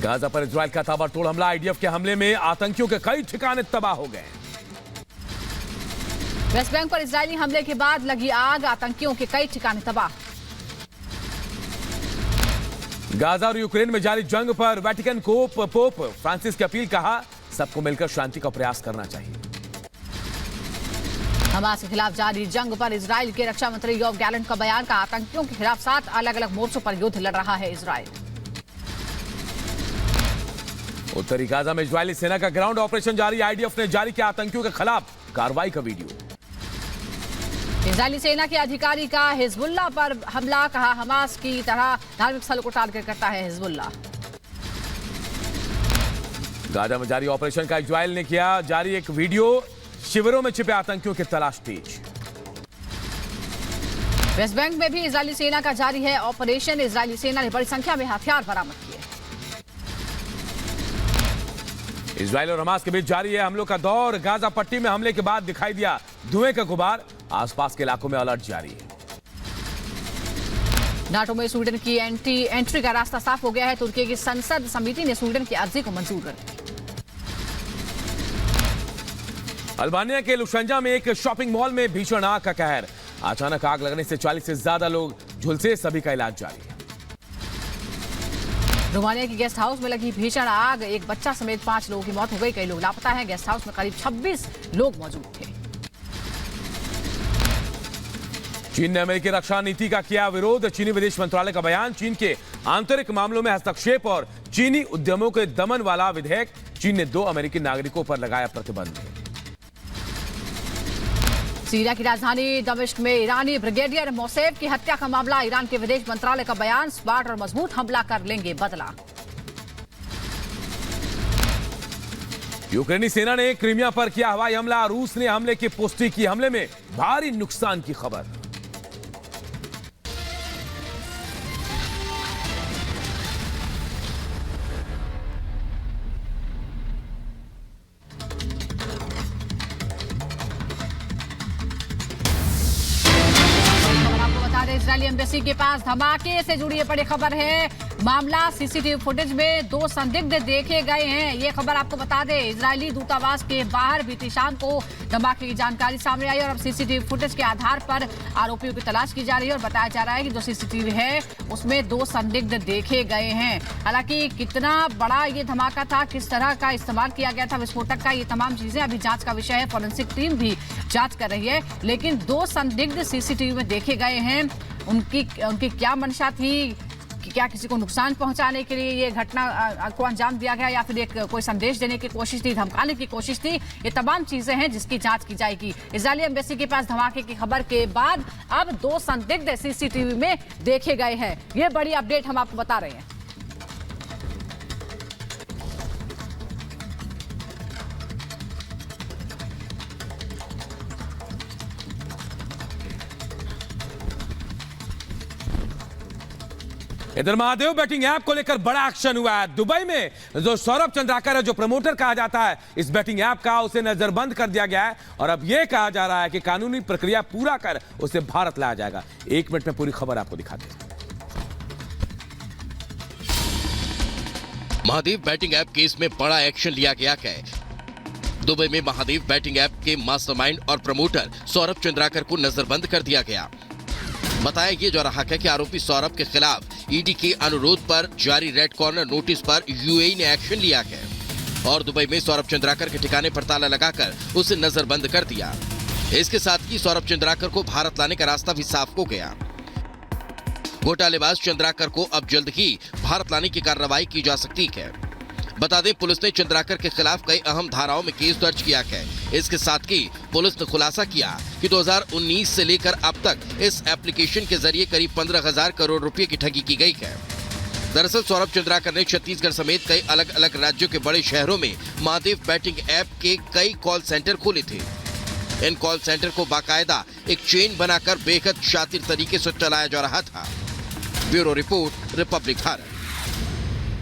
Gaza पर Israel का ताबड़तोड़ हमला। आईडीएफ के हमले में आतंकियों के कई ठिकाने तबाह हो गए। वेस्ट बैंक पर इजरायली हमले के बाद लगी आग, आतंकियों के कई ठिकाने तबाह। गाजा और यूक्रेन में जारी जंग पर वेटिकन को पोप फ्रांसिस की अपील, कहा सबको मिलकर शांति का प्रयास करना चाहिए। हमास के खिलाफ जारी जंग पर इजराइल के रक्षा मंत्री योव गैलेंट का बयान, का आतंकियों के खिलाफ 7 अलग अलग मोर्चों पर युद्ध लड़ रहा है इजराइल। उत्तरी गाजा में इजरायली सेना का ग्राउंड ऑपरेशन जारी। आईडीएफ ने जारी किया आतंकियों के खिलाफ कार्रवाई का वीडियो। इजरायली सेना के अधिकारी का हिजबुल्लाह पर हमला, कहा हमास की तरह धार्मिक स्थलों को टारगेट करता है हिजबुल्लाह। गाजा में जारी ऑपरेशन का इजराइल ने किया जारी एक वीडियो। शिविरों में छिपे आतंकियों की तलाश तेज। वेस्ट बैंक में भी इजरायली सेना का जारी है ऑपरेशन। इजरायली सेना ने बड़ी संख्या में हथियार बरामद किए। इजराइल और हमास के बीच जारी है हमलों का दौर। गाजा पट्टी में हमले के बाद दिखाई दिया धुएं का गुबार। आसपास के इलाकों में अलर्ट जारी है। नाटो में स्वीडन की एंट्री का रास्ता साफ हो गया है। तुर्की की संसद समिति ने स्वीडन की अर्जी को मंजूर कर दिया। अल्बानिया के लुशंजा में एक शॉपिंग मॉल में भीषण आग का कहर। अचानक आग लगने से 40 से ज्यादा लोग झुलसे, सभी का इलाज जारी है। रोमानिया की गेस्ट हाउस में लगी भीषण आग, एक बच्चा समेत 5 लोगों की मौत हो गई, कई लोग लापता हैं। गेस्ट हाउस में करीब 26 लोग मौजूद थे। चीन ने अमेरिकी रक्षा नीति का किया विरोध। चीनी विदेश मंत्रालय का बयान, चीन के आंतरिक मामलों में हस्तक्षेप और चीनी उद्यमों के दमन वाला विधेयक। चीन ने 2 अमेरिकी नागरिकों पर लगाया प्रतिबंध। सीरिया की राजधानी दमिश्क में ईरानी ब्रिगेडियर मोसेफ की हत्या का मामला। ईरान के विदेश मंत्रालय का बयान, स्मार्ट और मजबूत हमला कर लेंगे बदला। यूक्रेनी सेना ने क्रीमिया पर किया हवाई हमला। रूस ने हमले की पुष्टि की। हमले में भारी नुकसान की खबर। इजरायली एम्बेसी के पास धमाके से जुड़ी ये बड़ी खबर है। मामला सीसीटीवी फुटेज में 2 संदिग्ध देखे गए हैं। ये खबर आपको बता दें, इजरायली दूतावास के बाहर बीती शाम को धमाके की जानकारी सामने आई और अब सीसीटीवी फुटेज के आधार पर आरोपियों की तलाश की जा रही है और बताया जा रहा है कि जो सीसीटीवी है उसमें 2 संदिग्ध देखे गए हैं। हालांकि कितना बड़ा ये धमाका था, किस तरह का इस्तेमाल किया गया था विस्फोटक का, ये तमाम चीजें अभी जांच का विषय है। फॉरेंसिक टीम भी जांच कर रही है, लेकिन 2 संदिग्ध सीसीटीवी में देखे गए हैं। उनकी क्या मंशा थी, कि क्या किसी को नुकसान पहुंचाने के लिए ये घटना को अंजाम दिया गया या फिर एक कोई संदेश देने की कोशिश थी, धमकाने की कोशिश थी, ये तमाम चीजें हैं जिसकी जांच की जाएगी। इजरायली एम्बेसी के पास धमाके की खबर के बाद अब 2 संदिग्ध सीसीटीवी में देखे गए हैं। ये बड़ी अपडेट हम आपको बता रहे हैं। इधर महादेव बैटिंग ऐप को लेकर बड़ा एक्शन हुआ है। दुबई में जो सौरभ चंद्राकर है, जो प्रमोटर कहा जाता है इस बैटिंग ऐप का, उसे नजरबंद कर दिया गया है और अब यह कहा जा रहा है कि कानूनी प्रक्रिया पूरा कर उसे भारत लाया जाएगा। 1 मिनट में पूरी खबर आपको दिखाते हैं। महादेव बैटिंग ऐप केस में बड़ा एक्शन लिया गया है। दुबई में महादेव बैटिंग ऐप के मास्टरमाइंड और प्रमोटर सौरभ चंद्राकर को नजरबंद कर दिया गया। बताया ये जा रहा है कि आरोपी सौरभ के खिलाफ ईडी के अनुरोध पर जारी रेड कॉर्नर नोटिस पर यूएई ने एक्शन लिया है और दुबई में सौरभ चंद्राकर के ठिकाने पर ताला लगाकर उसे नजरबंद कर दिया। इसके साथ ही सौरभ चंद्राकर को भारत लाने का रास्ता भी साफ हो गया। घोटालेबाज चंद्राकर को अब जल्द ही भारत लाने की कार्रवाई की जा सकती है। बता दें, पुलिस ने चंद्राकर के खिलाफ कई अहम धाराओं में केस दर्ज किया है। इसके साथ ही पुलिस ने खुलासा किया कि 2019 से लेकर अब तक इस एप्लीकेशन के जरिए करीब 15,000 करोड़ रुपए की ठगी की गई है। दरअसल सौरभ चंद्राकर ने छत्तीसगढ़ समेत कई अलग अलग राज्यों के बड़े शहरों में महादेव बैटिंग ऐप के कई कॉल सेंटर खोले थे। इन कॉल सेंटर को बाकायदा एक चेन बनाकर बेहद शातिर तरीके से चलाया जा रहा था। Bureau report, Republic Bharat.